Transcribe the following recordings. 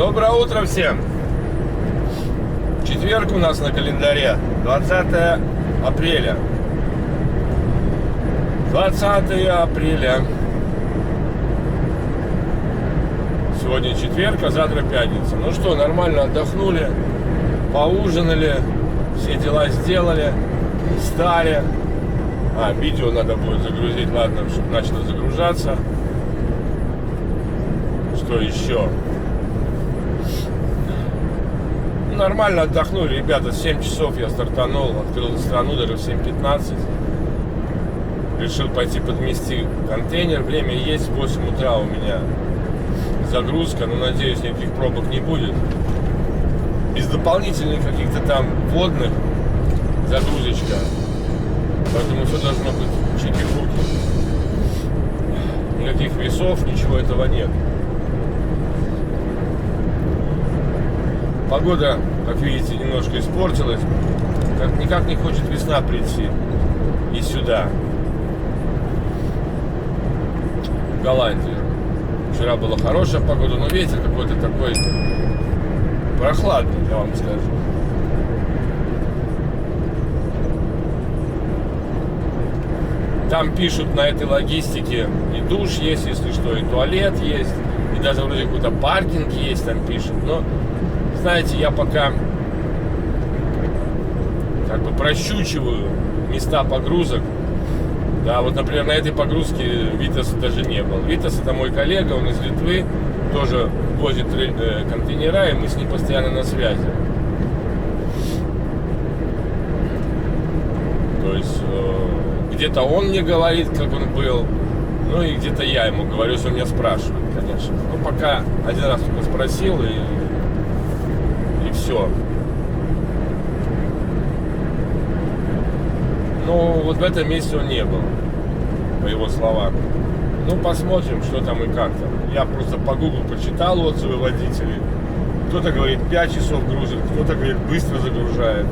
Доброе утро всем! Четверг у нас на календаре, 20 апреля. 20 апреля. Сегодня четверг, а завтра пятница. Ну что, нормально отдохнули, поужинали, все дела сделали, встали. Видео надо будет загрузить, ладно, чтобы начало загружаться. Что еще? Нормально отдохнули, ребята, 7 часов я стартанул, открыл страну даже в 7:15. Решил пойти подмести контейнер, время есть, 8 утра у меня загрузка, но надеюсь, никаких пробок не будет. Без дополнительных каких-то там водных загрузочка. Поэтому все должно быть чики-пуки. Никаких весов, ничего этого нет. Погода, как видите, немножко испортилась. Никак не хочет весна прийти и сюда, в Голландию. Вчера была хорошая погода, но ветер какой-то такой прохладный, я вам скажу. Там пишут на этой логистике, и душ есть, если что, и туалет есть, и даже вроде какой-то паркинг есть, там пишут. Но, знаете, я пока как бы прощучиваю места погрузок. Да, вот, например, на этой погрузке Витаса даже не был. Витас — это мой коллега, он из Литвы, тоже возит контейнера, и мы с ним постоянно на связи. То есть где-то он мне говорит, как он был, ну и где-то я ему говорю, если он меня спрашивает, конечно. Ну, пока один раз только спросил, и все. Ну, вот в этом месте он не был, по его словам. Ну, посмотрим, что там и как там. Я просто по Google почитал отзывы водителей. Кто-то говорит 5 часов грузит, кто-то говорит быстро загружает.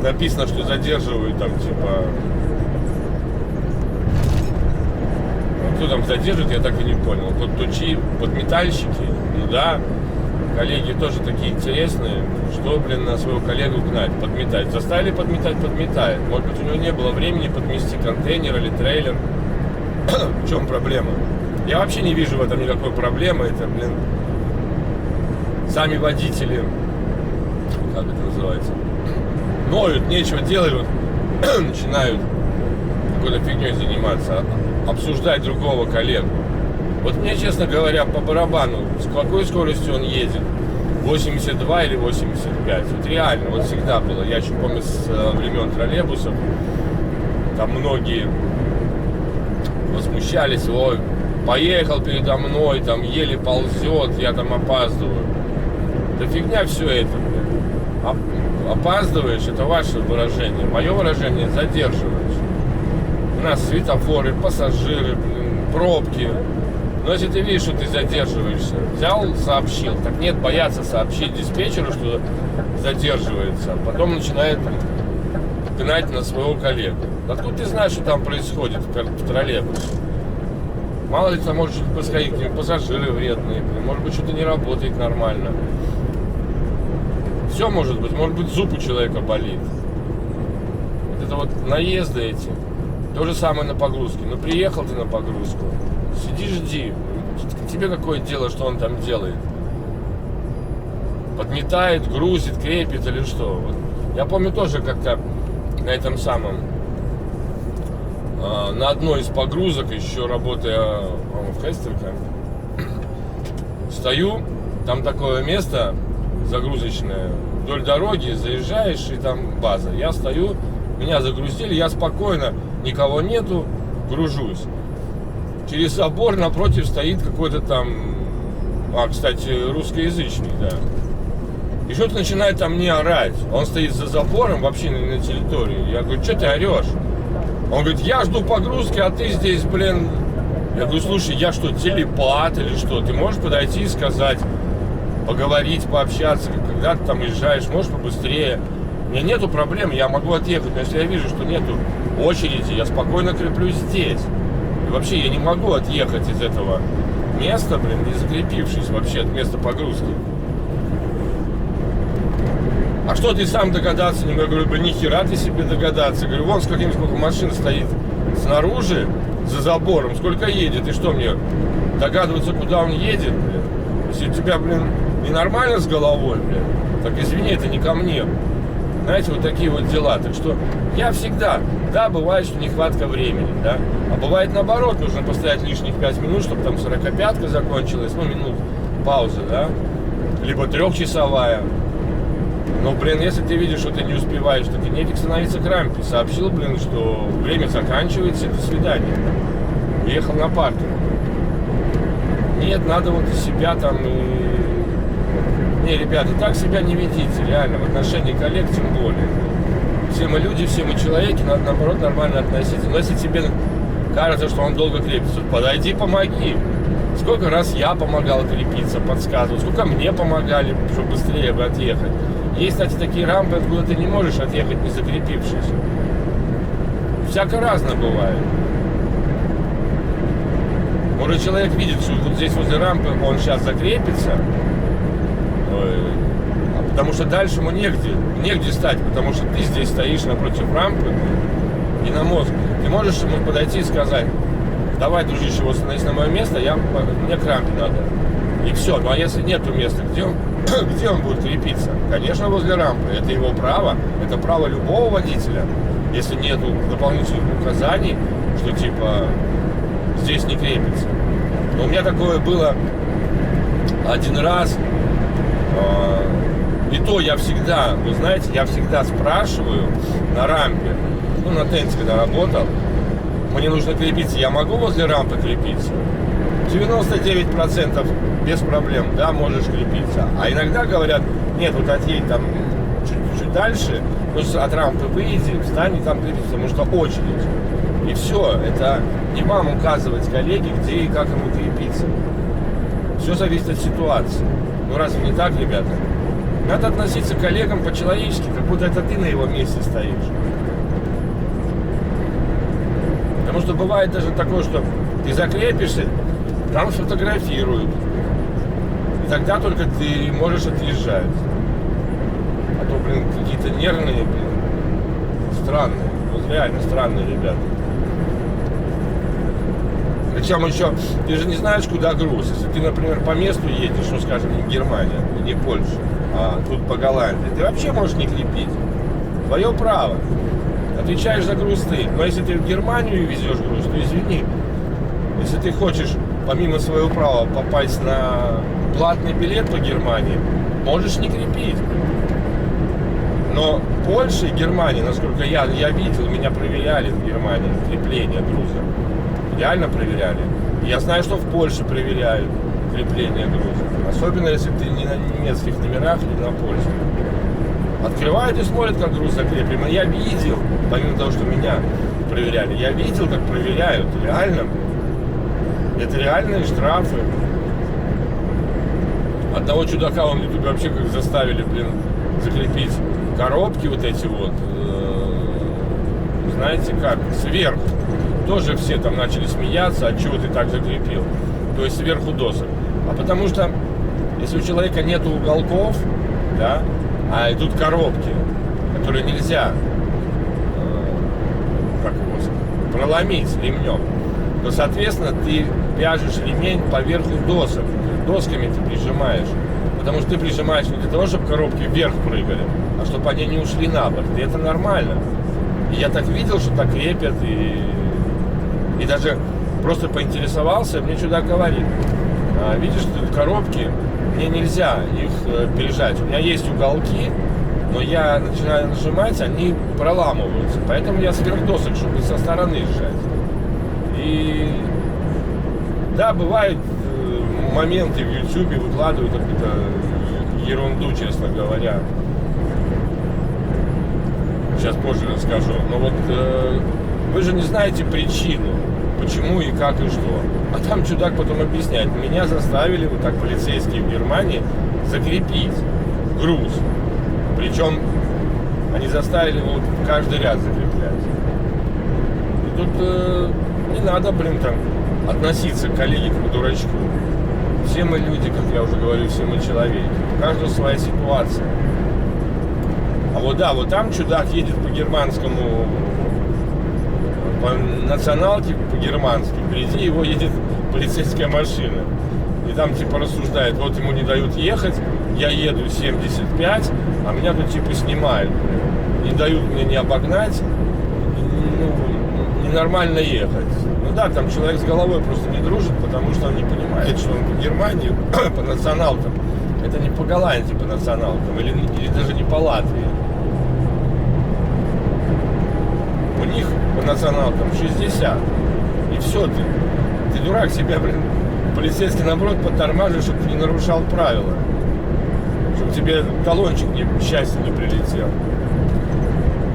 Написано, что задерживают там, типа... Кто там задерживает, я так и не понял. Тучи, подметальщики, ну да. Коллеги тоже такие интересные. Что, на своего коллегу гнать, подметать? Заставили подметать, подметает. Может быть, у него не было времени подмести контейнер или трейлер. В чем проблема? Я вообще не вижу в этом никакой проблемы. Это, сами водители, как это называется, ноют, нечего делать, вот, начинают какой-то фигней заниматься, обсуждать другого коллегу. Вот мне, честно говоря, по барабану, с какой скоростью он едет, 82 или 85, вот реально, вот всегда было. Я еще помню с времен троллейбусов, там многие возмущались: ой, поехал передо мной, там еле ползет, я там опаздываю. Да фигня все это, опаздываешь, это ваше выражение. Мое выражение — задерживаешь. У нас светофоры, пассажиры, пробки. Но если ты видишь, что ты задерживаешься, взял, сообщил. Так нет, боятся сообщить диспетчеру, что задерживается, а потом начинает гнать на своего коллегу. Откуда ты знаешь, что там происходит в троллейбусе? Мало ли там может происходить, пассажиры вредные, может быть, что-то не работает нормально. Все может быть зуб у человека болит. Вот это вот наезды эти. То же самое на погрузке. Ну, приехал ты на погрузку, сиди, жди. Тебе какое дело, что он там делает? Подметает, грузит, крепит или что? Вот. Я помню тоже как-то на этом самом, на одной из погрузок, еще работая в Хестерке, стою, там такое место загрузочное, вдоль дороги, заезжаешь, и там база. Я стою, меня загрузили, я спокойно, никого нету, гружусь. Через забор напротив стоит какой-то там, кстати, русскоязычный, да. И что-то начинает там мне орать. Он стоит за забором, вообще на территории. Я говорю: что ты орешь? Он говорит: я жду погрузки, а ты здесь, Я говорю: слушай, я что, телепат или что? Ты можешь подойти и сказать, поговорить, пообщаться, когда ты там уезжаешь, можешь побыстрее. У меня нету проблем, я могу отъехать, но если я вижу, что нету очереди, я спокойно креплюсь здесь. И вообще я не могу отъехать из этого место, блин, не закрепившись вообще от места погрузки. А что ты сам догадаться не могу? Я говорю, блин, нихера ты себе догадаться. Я говорю, вон сколько машин стоит снаружи, за забором, сколько едет, и что мне догадываться, куда он едет, блин? Если у тебя, блин, ненормально с головой, блин, так извини, это не ко мне. Знаете, вот такие вот дела. Так что я всегда, да, бывает, что нехватка времени, да, а бывает наоборот, нужно постоять лишних 5 минут, чтобы там 45-ка закончилась, ну, минут пауза, да, либо 3-часовая. Но, блин, если ты видишь, что ты не успеваешь, то ты нефиг становиться к рампе. Сообщил, блин, что время заканчивается, до свидания. Уехал на паркинг. Нет, надо вот из себя там и... Не, ребята, так себя не ведите, реально, в отношении коллег тем более. Все мы люди, все мы человеки, надо, наоборот, нормально относиться. Но если тебе кажется, что он долго крепится, подойди, помоги. Сколько раз я помогал крепиться, подсказывал, сколько мне помогали, чтобы быстрее бы отъехать. Есть, кстати, такие рампы, откуда ты не можешь отъехать, не закрепившись. Всяко разно бывает. Может, человек видит, что вот здесь возле рампы он сейчас закрепится, потому что дальше ему негде стать, потому что ты здесь стоишь напротив рампы и на мост. Ты можешь ему подойти и сказать: давай, дружище, вот становись на мое место, мне к рампе надо. И все. Ну а если нету места, где он будет крепиться? Конечно, возле рампы. Это его право. Это право любого водителя. Если нету дополнительных указаний, что типа здесь не крепится. Но у меня такое было один раз. И то я всегда, вы знаете, я всегда спрашиваю на рампе, ну на тенте, когда работал, мне нужно крепиться, я могу возле рампы крепиться? 99% без проблем, да, можешь крепиться. А иногда говорят, нет, вот отъедь там чуть дальше, то есть от рампы выйди, встань и там крепиться, потому что очередь. И все, это не вам указывать, коллеги, где и как ему крепиться. Все зависит от ситуации. Ну разве не так, ребята? Надо относиться к коллегам по-человечески, как будто это ты на его месте стоишь. Потому что бывает даже такое, что ты закрепишься, там сфотографируют. И тогда только ты можешь отъезжать. А то, блин, какие-то нервные, блин, странные. Вот реально странные ребята. Причем еще, ты же не знаешь, куда груз. Если ты, например, по месту едешь, ну, скажем, не Германия, не Польша, а тут по Голландии, ты вообще можешь не крепить. Твое право. Отвечаешь за груз ты. Но если ты в Германию везешь груз, то извини. Если ты хочешь, помимо своего права, попасть на платный билет по Германии, можешь не крепить. Но Польша и Германия, насколько я видел, меня проверяли в Германии крепление груза. Реально проверяли. Я знаю, что в Польше проверяют крепление груза. Особенно, если ты не на немецких номерах или на польских. Открывают и смотрят, как груз закреплен. Я видел, помимо того, что меня проверяли, я видел, как проверяют. Реально. Это реальные штрафы. Одного чудака он в ютубе вообще как заставили, блин, закрепить коробки вот эти вот. Знаете как? Сверху. Тоже все там начали смеяться, а чего ты так закрепил? То есть сверху досок. А потому что, если у человека нету уголков, да, а идут коробки, которые нельзя проломить ремнем, то, соответственно, ты вяжешь ремень поверху досок. Досками ты прижимаешь. Потому что ты прижимаешь не для того, чтобы коробки вверх прыгали, а чтобы они не ушли на борт. И это нормально. И я так видел, что так крепят, и даже просто поинтересовался, мне чудак говорит: видишь, тут коробки, мне нельзя их пережать. У меня есть уголки, но я начинаю нажимать, они проламываются. Поэтому я сверх досок, чтобы со стороны сжать. И да, бывают моменты в ютубе, выкладывают какую-то ерунду, честно говоря. Сейчас позже расскажу. Но вот вы же не знаете причину, почему и как и что. А там чудак потом объясняет: меня заставили, вот так полицейские в Германии, закрепить груз. Причем они заставили вот каждый ряд закреплять. И тут не надо, блин, там относиться к коллеге как к дурачку. Все мы люди, как я уже говорю, все мы человеки. У каждого своя ситуация. А вот да, вот там чудак едет по германскому, по националке по-германски. Впереди его едет полицейская машина. И там типа рассуждает, вот ему не дают ехать, я еду 75, а меня тут типа снимают. Не дают мне не обогнать, ну, ненормально ехать. Ну да, там человек с головой просто не дружит, потому что он не понимает, что он по Германии, по националкам. Это не по Голландии по националкам, или даже не по Латвии. У них по националкам 60. И все, ты дурак, себя, блин, полицейский, наоборот, подтормаживает, чтобы ты не нарушал правила. Чтобы тебе талончик счастья не прилетел.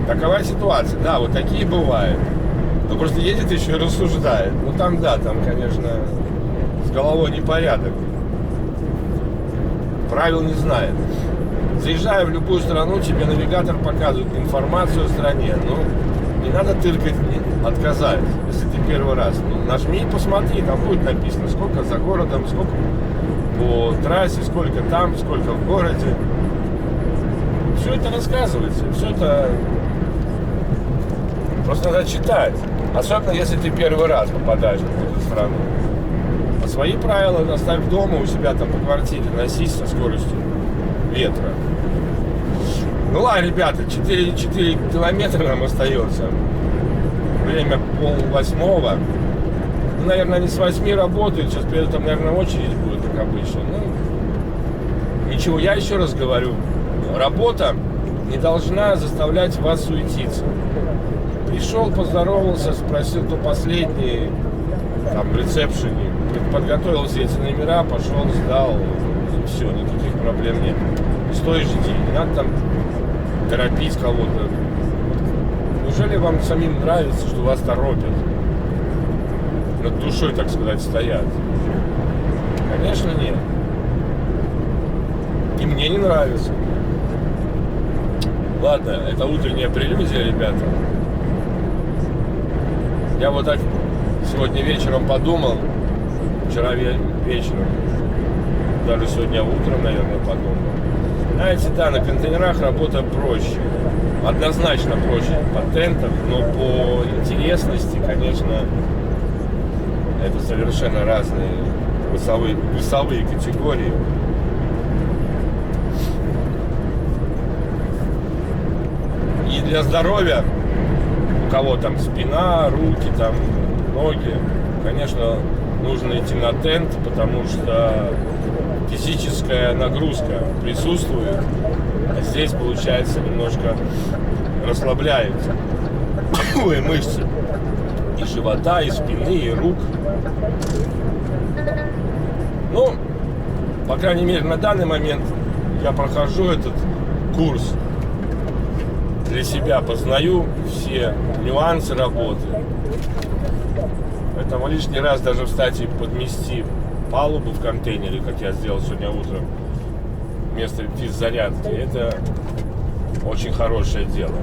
Такова ситуация. Да, вот такие бывают. Но просто едет еще и рассуждает. Ну там, да, там, конечно, с головой непорядок. Правил не знает. Заезжая в любую страну, тебе навигатор показывает информацию о стране. Ну, не надо тыркать, отказать, если ты первый раз. Ну, нажми и посмотри, там будет написано, сколько за городом, сколько по трассе, сколько там, сколько в городе. Все это рассказывается, все это просто надо читать. Особенно, если ты первый раз попадаешь в какую-то страну. А свои правила оставь дома у себя там по квартире, носись со скоростью ветра. Ну ладно, ребята, 4 километра нам остается. Время 7:30. Ну, наверное, они с 8 работают. Сейчас приедут, там, наверное, очередь будет, как обычно. Ну, ничего, я еще раз говорю. Работа не должна заставлять вас суетиться. Пришел, поздоровался, спросил, кто последний, там, в ресепшене. Подготовил все эти номера, пошел, сдал. И все, никаких проблем нет. Стой, жди, не надо там торопить кого-то. Неужели вам самим нравится, что вас торопят? Над душой, так сказать, стоят? Конечно, нет. И мне не нравится. Ладно, это утренняя прелюдия, ребята. Я вот так сегодня вечером подумал, вчера вечером, даже сегодня утром, наверное, подумал. Знаете, да, на контейнерах работа проще. Однозначно проще патентов, но по интересности, конечно, это совершенно разные весовые категории. И для здоровья, у кого там спина, руки, там, ноги, конечно, нужно идти на тент, потому что физическая нагрузка присутствует, а здесь, получается, немножко расслабляются и мышцы и живота, и спины, и рук. Ну, по крайней мере, на данный момент я прохожу этот курс. Для себя познаю все нюансы работы. Поэтому лишний раз даже встать и подмести палубу в контейнере, как я сделал сегодня утром, вместо физзарядки, это очень хорошее дело.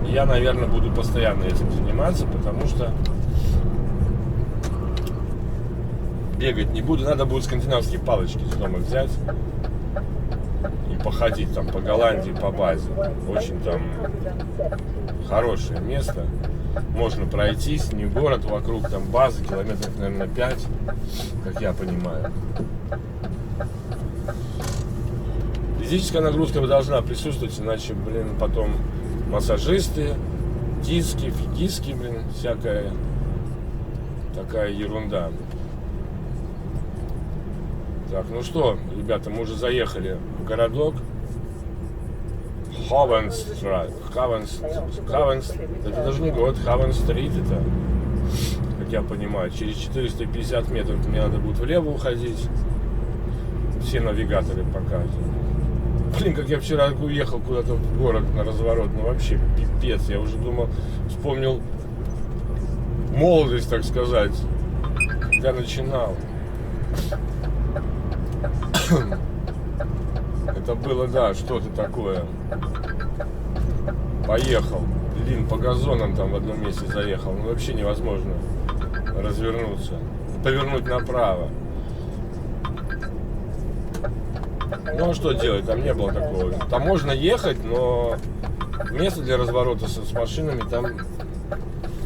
И я, наверное, буду постоянно этим заниматься, потому что бегать не буду. Надо будет скандинавские палочки из дома взять и походить там по Голландии, по базе. Очень там хорошее место. Можно пройтись, не город, вокруг там базы, километров, наверное, 5, как я понимаю. Физическая нагрузка должна присутствовать, иначе, блин, потом массажисты, диски, фигиски, блин, всякая такая ерунда. Так, ну что, ребята, мы уже заехали в городок. Хавенстрит. Это даже не город, Хавенстрит это, как я понимаю, через 450 метров мне надо будет влево уходить. Все навигаторы показывают. Блин, как я вчера уехал куда-то в город на разворот, ну вообще пипец. Я уже думал, вспомнил молодость, так сказать, когда начинал. Это было, да, что-то такое. Поехал. Блин, по газонам там в одном месте заехал. Ну вообще невозможно. развернуться, повернуть направо. Ну а что делать, там не было такого. Там можно ехать, но места для разворота с машинами там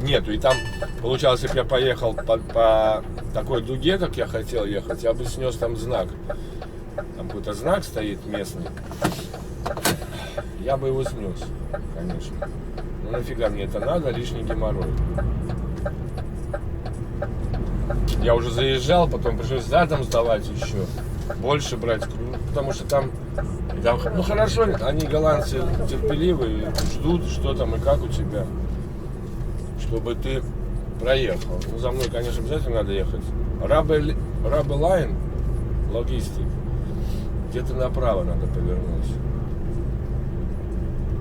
нету. И там, получалось, если бы я поехал по такой дуге, как я хотел ехать, я бы снес там знак. Там какой-то знак стоит местный. Я бы его снес, конечно. Ну нафига мне это надо, лишний геморрой. Я уже заезжал, потом пришлось задом сдавать еще. Больше брать, потому что там, ну хорошо, они голландцы терпеливые, ждут, что там и как у тебя, чтобы ты проехал. Ну, за мной, конечно, обязательно надо ехать. Рабелайн, логистик, где-то направо надо повернуть.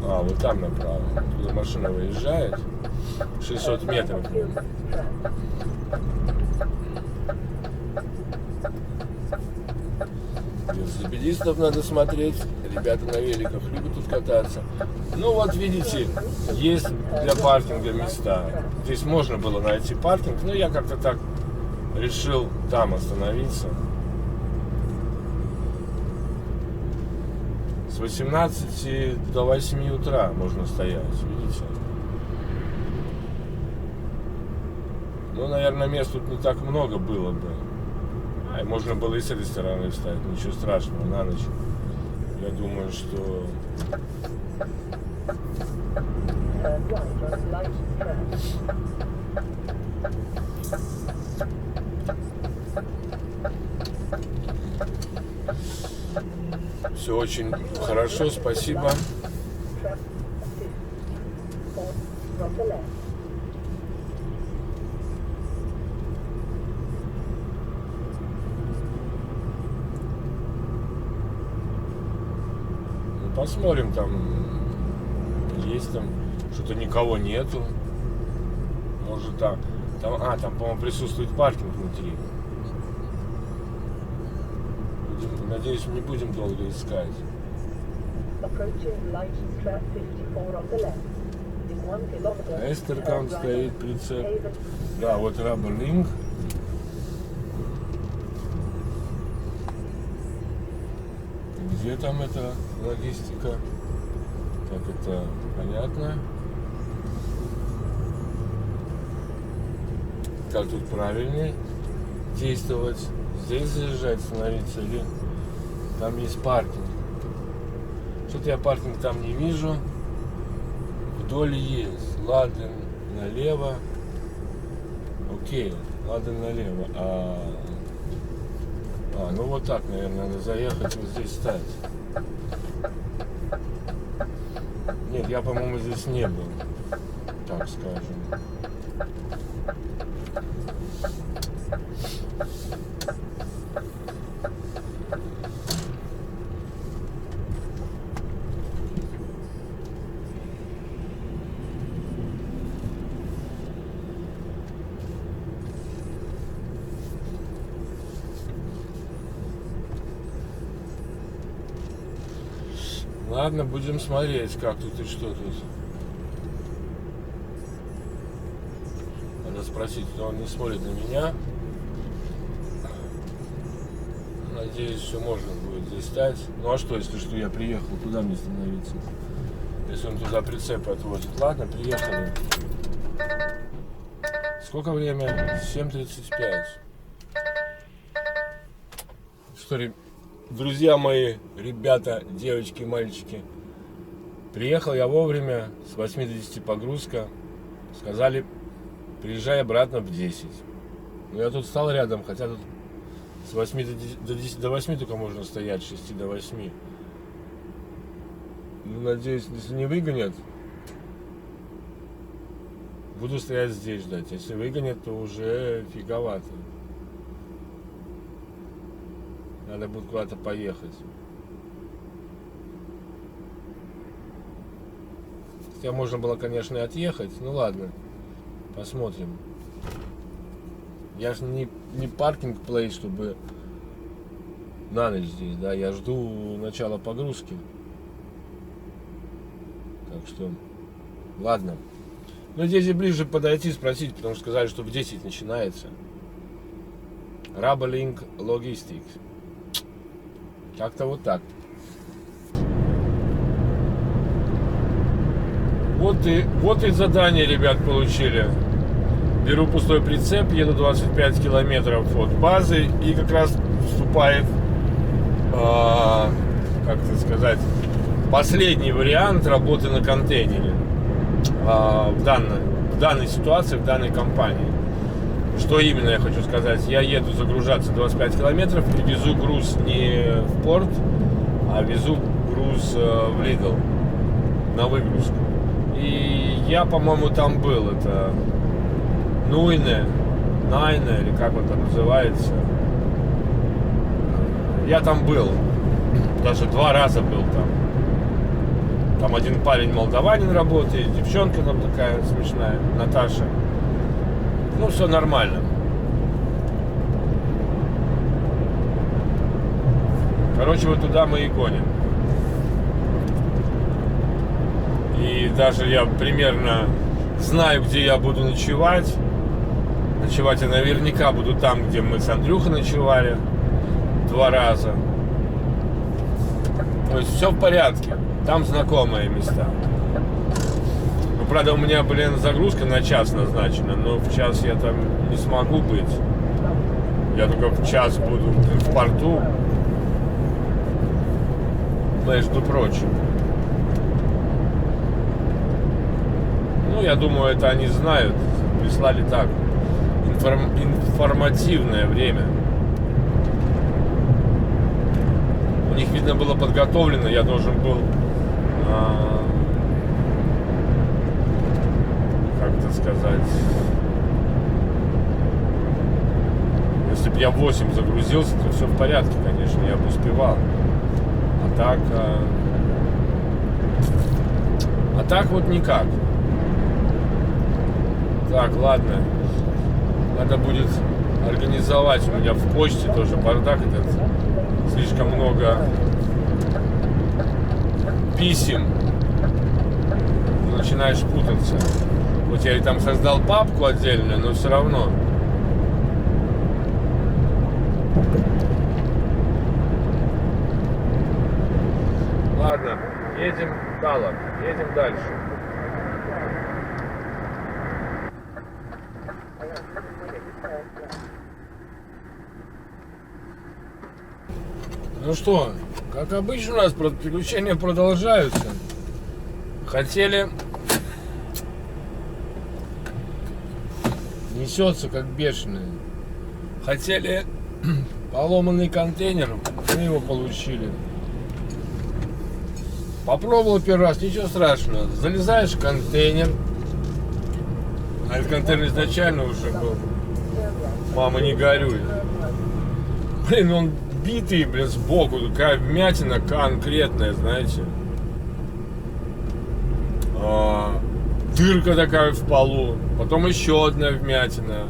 А, вот там направо. Туда машина выезжает. 600 метров. Велосипедистов надо смотреть. Ребята на великах любят тут кататься. Ну вот видите, есть для паркинга места. Здесь можно было найти паркинг, но я как-то так решил там остановиться. С 18 до 8 утра можно стоять, видите? Ну, наверное, мест тут не так много было бы. А можно было и с этой стороны встать, ничего страшного, на ночь. Я думаю, что... Все очень хорошо, спасибо. Посмотрим, там есть там что-то, никого нету. Может там, там, по-моему, присутствует паркинг внутри. Надеюсь, не будем долго искать. Эстеркаунт стоит, прицеп. Да, вот Раберлинг. Где там эта логистика? Так, это понятно. Как тут правильнее действовать? Здесь заезжать, становиться или там есть паркинг? Что-то я паркинг там не вижу. Вдоль есть. Ладен налево. Окей, Ладен налево. Ну вот так, наверное, надо заехать, вот здесь стать. Нет, я, по-моему, здесь не был, так скажем. Ладно, будем смотреть, как тут и что тут. Надо спросить, но он не смотрит на меня. Надеюсь, все можно будет здесь стать. Ну а что, если что, я приехал, куда мне становиться? Если он туда прицеп отвозит. Ладно, приехали. Сколько время? 7:35. Что, друзья мои, ребята, девочки, мальчики, приехал я вовремя, с 8 до 10 погрузка. Сказали, приезжай обратно в 10. Но я тут стал рядом, хотя тут с 8 до 10, до 8 только можно стоять, с 6 до 8. Ну, надеюсь, если не выгонят, буду стоять здесь ждать. Если выгонят, то уже фиговато. Надо будет куда-то поехать. Хотя можно было, конечно, и отъехать. Ну ладно, посмотрим. Я же не паркинг плей, чтобы на ночь здесь, да. Я жду начала погрузки. Так что, ладно. Но здесь и ближе подойти, спросить, потому что сказали, что в 10 начинается. Rabalink Logistics. Как-то вот так. Вот и задание, ребят, получили. Беру пустой прицеп, еду 25 километров от базы и как раз вступает, как это сказать, последний вариант работы на контейнере в данной ситуации, в данной компании. Что именно я хочу сказать? Я еду загружаться 25 километров и везу груз не в порт, а везу груз в Lidl на выгрузку. И я, по-моему, там был. Это Найне, или как он там называется. Я там был. Даже 2 раза был там. Там один парень молдаванин работает, девчонка там такая смешная, Наташа. Ну, все нормально. Короче, вот туда мы и гоним. И даже я примерно знаю, где я буду ночевать. Ночевать я наверняка буду там, где мы с Андрюхой ночевали 2 раза. То есть все в порядке. Там знакомые места. Ну, правда, у меня, загрузка на час назначена, но в час я там не смогу быть. Я только в час буду в порту. Между прочим. Ну, я думаю, это они знают. Прислали так. Информативное время. У них, видно, было подготовлено. Я должен был как-то сказать, если бы я в 8 загрузился, то все в порядке, конечно, я бы успевал. А так вот никак. Так, ладно. Надо будет организовать у меня в почте тоже бардак этот. Слишком много писем. Начинаешь путаться. Вот я и там создал папку отдельную, но все равно. Ладно, едем дальше. Едем дальше. Ну что, как обычно у нас приключения продолжаются. Хотели... Несется как бешеный. Хотели поломанный контейнер, мы его получили. Попробовал первый раз, ничего страшного. Залезаешь в контейнер. А этот контейнер изначально уже был. Мама, не горюй. Он битый, сбоку. Такая вмятина конкретная, знаете. Дырка такая в полу. Потом еще одна вмятина.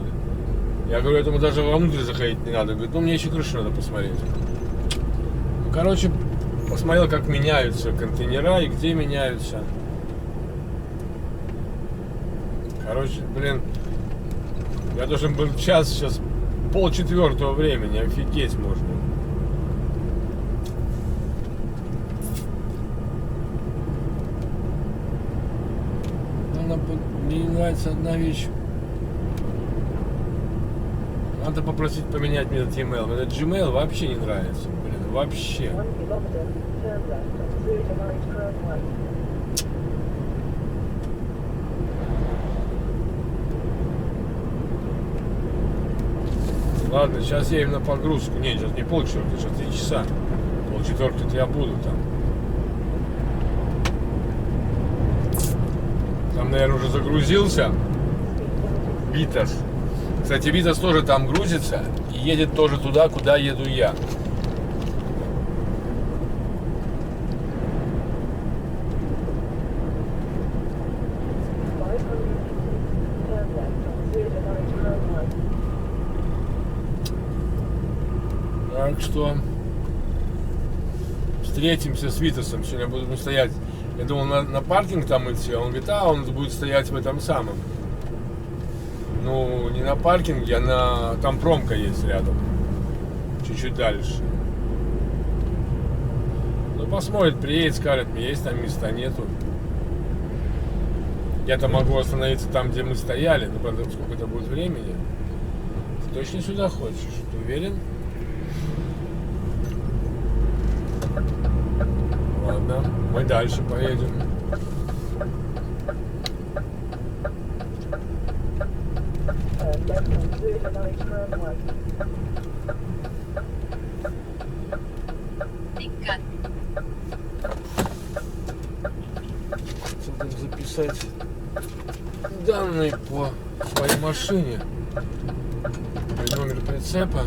Я говорю, этому даже вовнутрь заходить не надо. Говорит, мне еще крышу надо посмотреть. Короче, посмотрел, как меняются контейнера и где меняются. Короче, я должен был сейчас 3:30 времени, офигеть можно. Мне нравится одна вещь. Надо попросить поменять мне этот e-mail. Мне этот Gmail вообще не нравится. Вообще. Ладно, сейчас я им на погрузку. Нет, сейчас не 3:30, сейчас 3 часа. 3:30 я буду там. Там, наверное, уже загрузился Витас. Кстати, Витас тоже там грузится и едет тоже туда, куда еду я. Так что встретимся с Витасом. Сегодня будем стоять Я думал на паркинг там идти, а он говорит, он будет стоять в этом самом. Ну, не на паркинге, а там промка есть рядом. Чуть-чуть дальше. Ну, посмотрит, приедет, скажет, есть там места, нету. Я-то могу остановиться там, где мы стояли, но правда, сколько это будет времени. Ты точно сюда хочешь? Ты уверен? Ладно, мы дальше поедем. Надо записать данные по своей машине. Номер прицепа.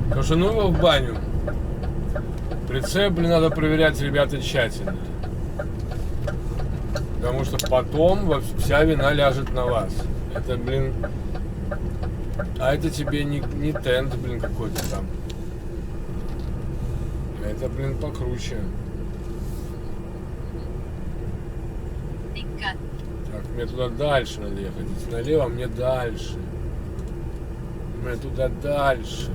Потому что ну его в баню. Прицеп, блин, надо проверять, ребята, тщательно. Потому что потом вся вина ляжет на вас. Это, блин... А это тебе не тент, блин, какой-то там. Это, блин, покруче. Так, мне туда дальше надо ехать. Если налево, мне дальше. Мне туда дальше.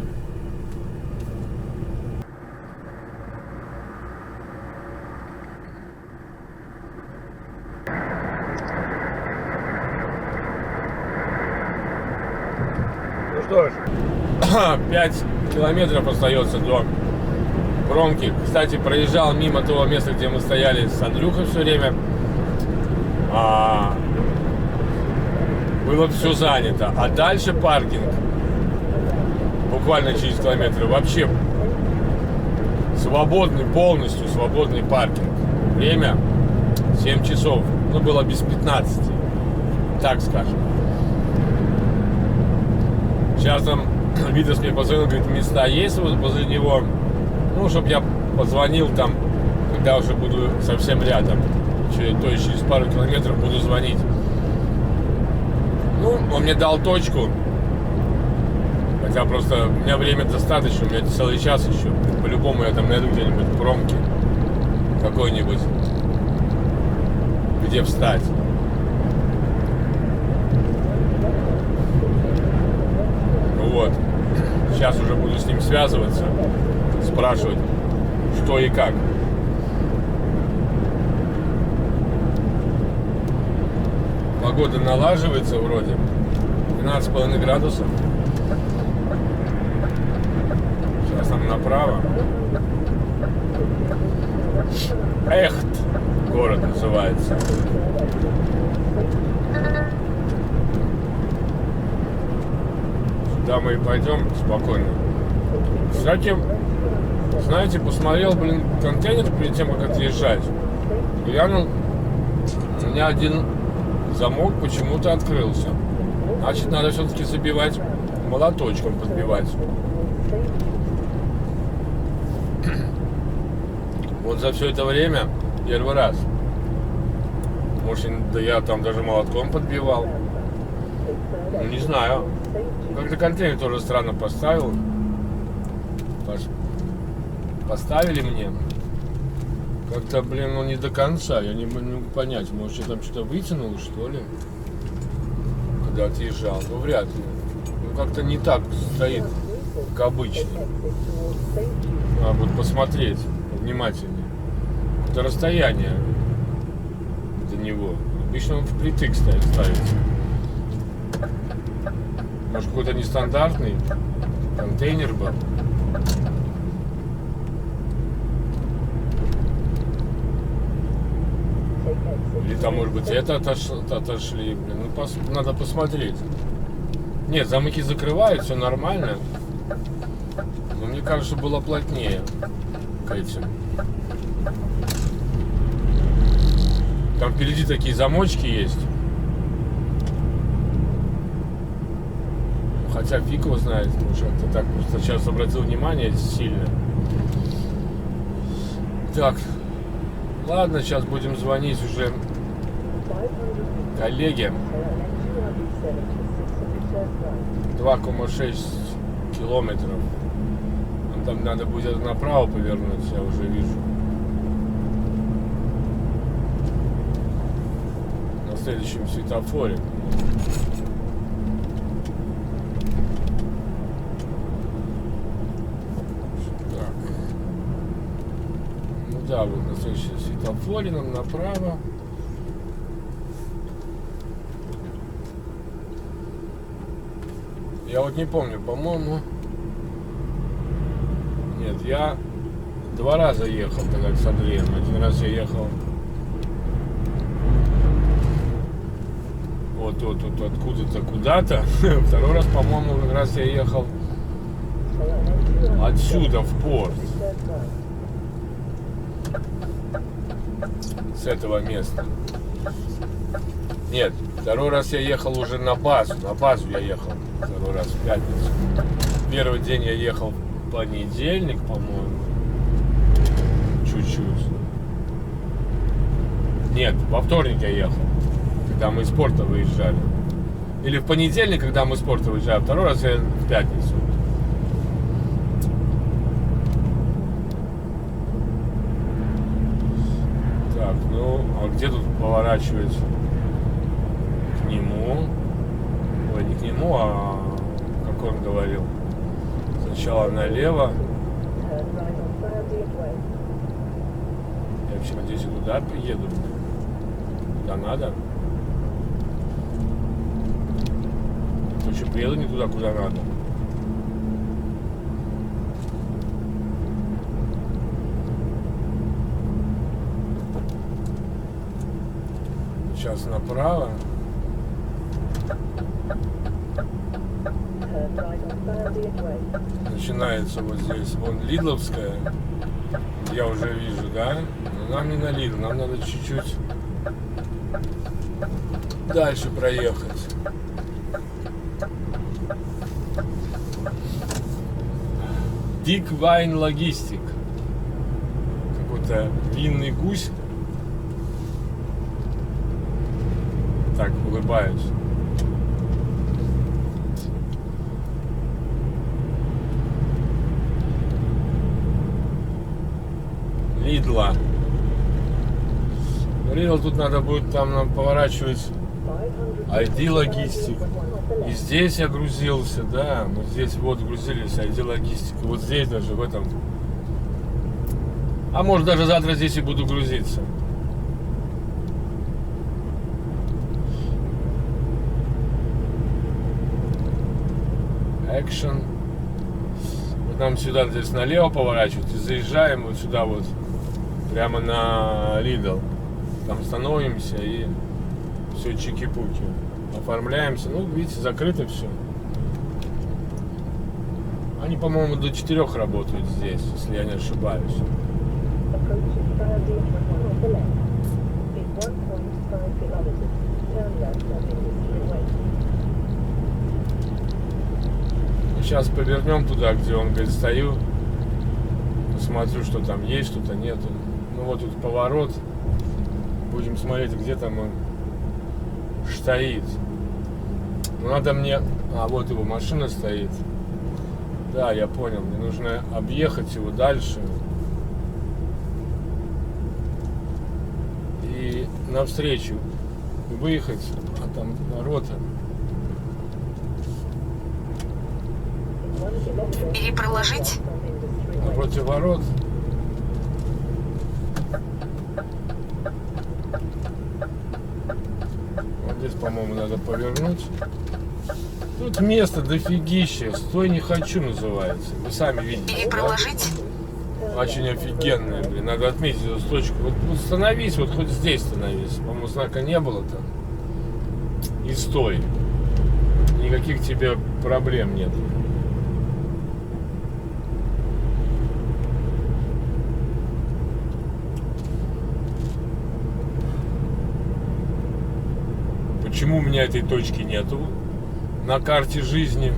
Ну что ж, 5 километров остается до промки. Кстати, проезжал мимо того места, где мы стояли с Андрюхой все время. Было все занято. А дальше паркинг. Буквально через километр. Вообще свободный, полностью свободный паркинг. Время 7 часов. Ну, было без 15. Так скажем. Сейчас там Витас мне позвонил, говорит, места есть вот возле него. Ну, чтобы я позвонил там, когда уже буду совсем рядом. То есть через пару километров буду звонить. Ну, он мне дал точку. Хотя просто у меня время достаточно, у меня целый час еще. По-любому я там найду где-нибудь промки какой-нибудь, где встать. Вот. Сейчас уже буду с ним связываться, спрашивать, что и как. Погода налаживается вроде. 12,5 градусов. Сейчас там направо. Эхт город называется. Сюда мы и пойдем спокойно. Кстати, знаете, посмотрел, блин, контейнер перед тем, как отъезжать. Глянул, у меня один замок почему-то открылся. Значит, надо все-таки забивать молоточком, подбивать. Вот за все это время первый раз. Может, да я там даже молотком подбивал. Ну, не знаю. Как-то контейнер тоже странно поставил. Поставили мне. Как-то, блин, ну не до конца. Я не могу понять. Может, я там что-то вытянул, что ли? Когда отъезжал. Ну, вряд ли. Ну, как-то не так стоит, как обычно. Надо будет посмотреть внимательнее. Это расстояние до него. Обычно он впритык ставится. Может, какой-то нестандартный контейнер был. Или там, может быть, это отошли. Блин. Ну, надо посмотреть. Нет, замки закрывают, все нормально. Но мне кажется, было плотнее к этим. Там впереди такие замочки есть. Хотя фиг его знает, может, как-то так просто сейчас обратил внимание сильно. Так, ладно, сейчас будем звонить уже коллеге. 2,6 километров. Там надо будет направо повернуть, я уже вижу. На следующем светофоре. Так. Ну да, вот на следующем светофоре нам направо. Я вот не помню, по-моему... Нет, я 2 раза ехал тогда с Андреем. Один раз я ехал вот откуда-то куда-то. Второй раз, по-моему, как раз я ехал отсюда в порт. С этого места. Нет, второй раз я ехал уже на базу. На базу я ехал второй раз в пятницу. Первый день я ехал в понедельник, по-моему. Чуть-чуть. Нет, во вторник я ехал, когда мы из порта выезжали. Или в понедельник, когда мы из порта выезжали. Второй раз я в пятницу. Так, ну, а где тут поворачивать? К нему. Ой, не к нему, а как он говорил. Сначала налево. Я вообще надеюсь, я туда приеду. Куда надо. Короче, приеду не туда, куда надо. Сейчас направо. Начинается вот здесь, вон Лидловская. Я уже вижу, да? Но нам не на Лидл, нам надо чуть-чуть дальше проехать. Дик Вайн Логистик. Какой-то винный гусь. Так, улыбаюсь. Лидла. Лидл тут надо будет там нам поворачивать. ID Логистик. И здесь я грузился, да. Мы здесь вот грузились, ID Логистик. Вот здесь даже, в этом. А может даже завтра здесь и буду грузиться. Action. Вот нам сюда здесь налево поворачивать и заезжаем вот сюда вот. Прямо на Lidl. Там становимся и все чики-пуки. Оформляемся. Ну, видите, закрыто все. Они, по-моему, до 4 работают здесь, если я не ошибаюсь. Сейчас повернем туда, где он говорит, стою. Посмотрю, что там есть, что-то нету. Ну вот тут поворот. Будем смотреть, где там он стоит. Ну, надо мне... А, вот его машина стоит. Да, я понял. Мне нужно объехать его дальше. И навстречу выехать. А там народ. И проложить. Напротив ворот. Вот здесь, по-моему, надо повернуть. Тут место дофигища. Стой не хочу называется. Вы сами видите. И проложить. Да? Очень офигенная, блин. Надо отметить эту точку. Вот становись, вот хоть здесь становись. По-моему, знака не было там. И стой. Никаких тебе проблем нет. Почему у меня этой точки нету на карте жизни?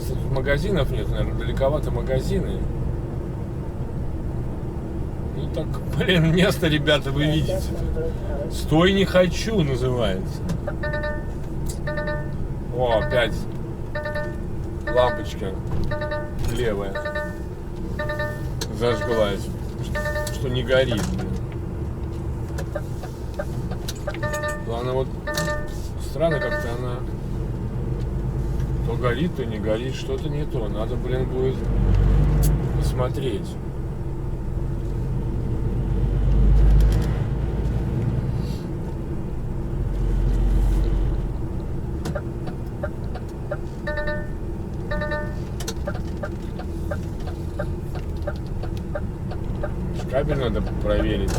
Кстати, тут магазинов нет, наверное, далековато магазины. Ну так, блин, место, ребята, вы видите. Стой, не хочу, называется. О, опять лампочка левая зажглась, что не горит. Главное, вот странно как-то она то горит, то не горит, что-то не то. Надо, блин, будет посмотреть. Кабель надо проверить,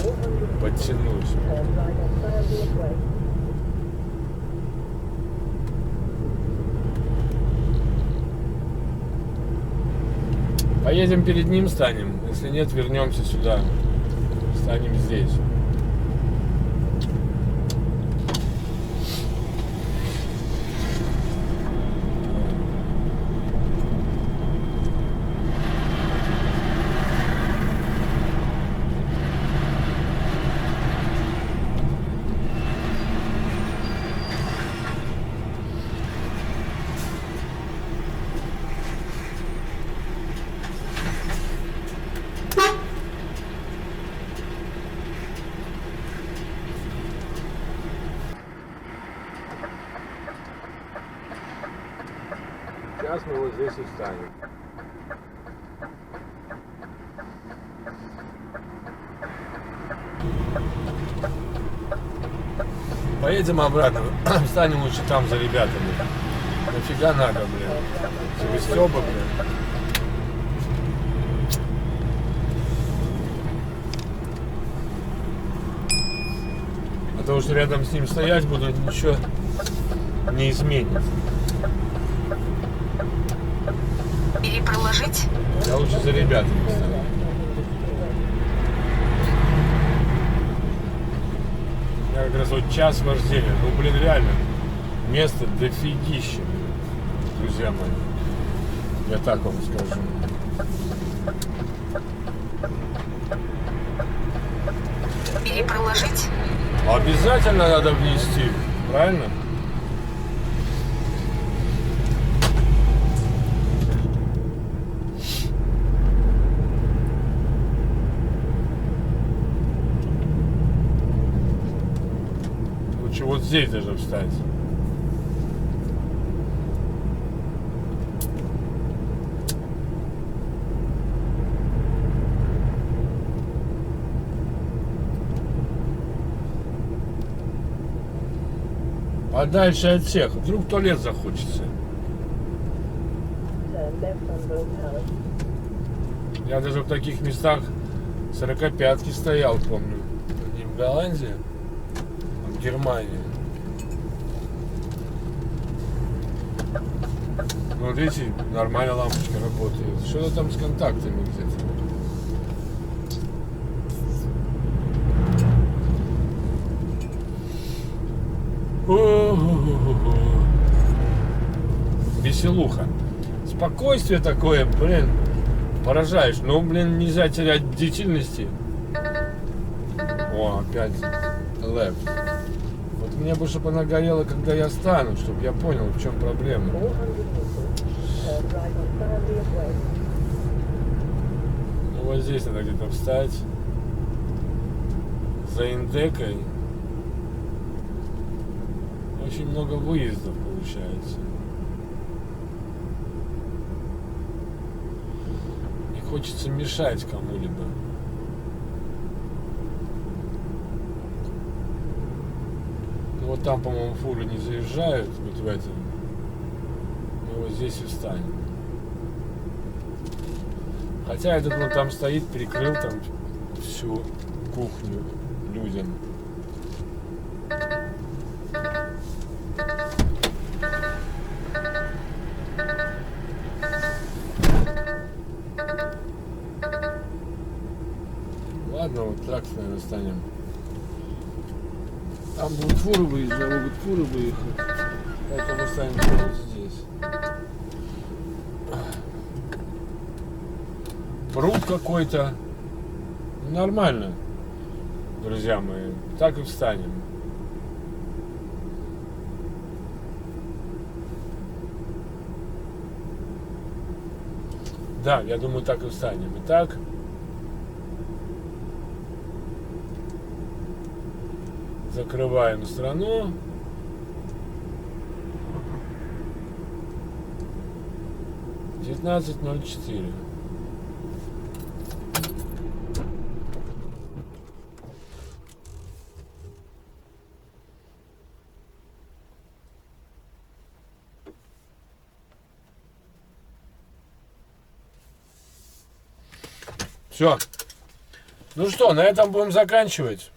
подтянуть. Поедем перед ним, станем. Если нет, вернемся сюда. Станем здесь. Сейчас мы вот здесь и встанем. Поедем обратно. Встанем лучше там за ребятами. Нафига надо, блин. Стёба, блин. А то, что рядом с ним стоять буду, ничего не изменится. Перепроложить? Я лучше за ребятами стану. Я как раз вот час вождения. Ну, блин, реально. Место дофигища, друзья мои. Я так вам скажу. Перепроложить? Обязательно надо внести, правильно? Лучше вот здесь даже встать. Подальше от всех. Вдруг в туалет захочется. Я даже в таких местах 45-ки стоял, помню. Не в Голландии, а в Германии. Ну, вот видите, нормально лампочка работает. Что-то там с контактами где-то. Веселуха. Спокойствие такое, блин, поражаешь. Но, блин, нельзя терять бдительности. О, опять left. Вот мне бы, чтобы она горела, когда я стану, чтобы я понял, в чем проблема. Ну, вот здесь надо где-то встать. За индекой. Очень много выездов получается. Не хочется мешать кому-либо. Ну вот там, по-моему, фуры не заезжают, вот в этом. Мы вот здесь и встанем. Хотя этот вот там стоит, перекрыл там всю кухню людям. Ладно, вот так, наверное, станем. Там будут фуры выезжать, могут фуры выехать. Поэтому станем вот здесь. Пруд какой-то. Нормально, друзья мои. Так и встанем. Да, я думаю, так и встанем. Итак, закрываем страну. — 19:04. Все. Ну что, на этом будем заканчивать.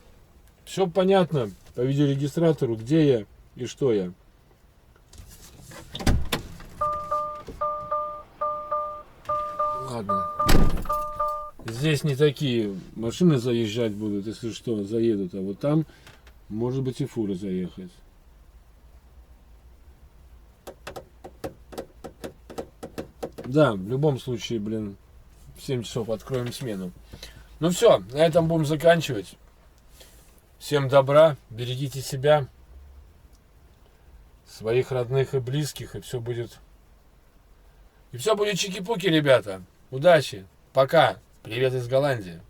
Все понятно по видеорегистратору, где я и что я. Ладно. Здесь не такие машины заезжать будут, если что, заедут. А вот там, может быть, и фуры заехать. Да, в любом случае, блин, в 7 часов откроем смену. Ну все, на этом будем заканчивать. Всем добра, берегите себя, своих родных и близких, и все будет... И все будет чики-пуки, ребята. Удачи, пока, привет из Голландии.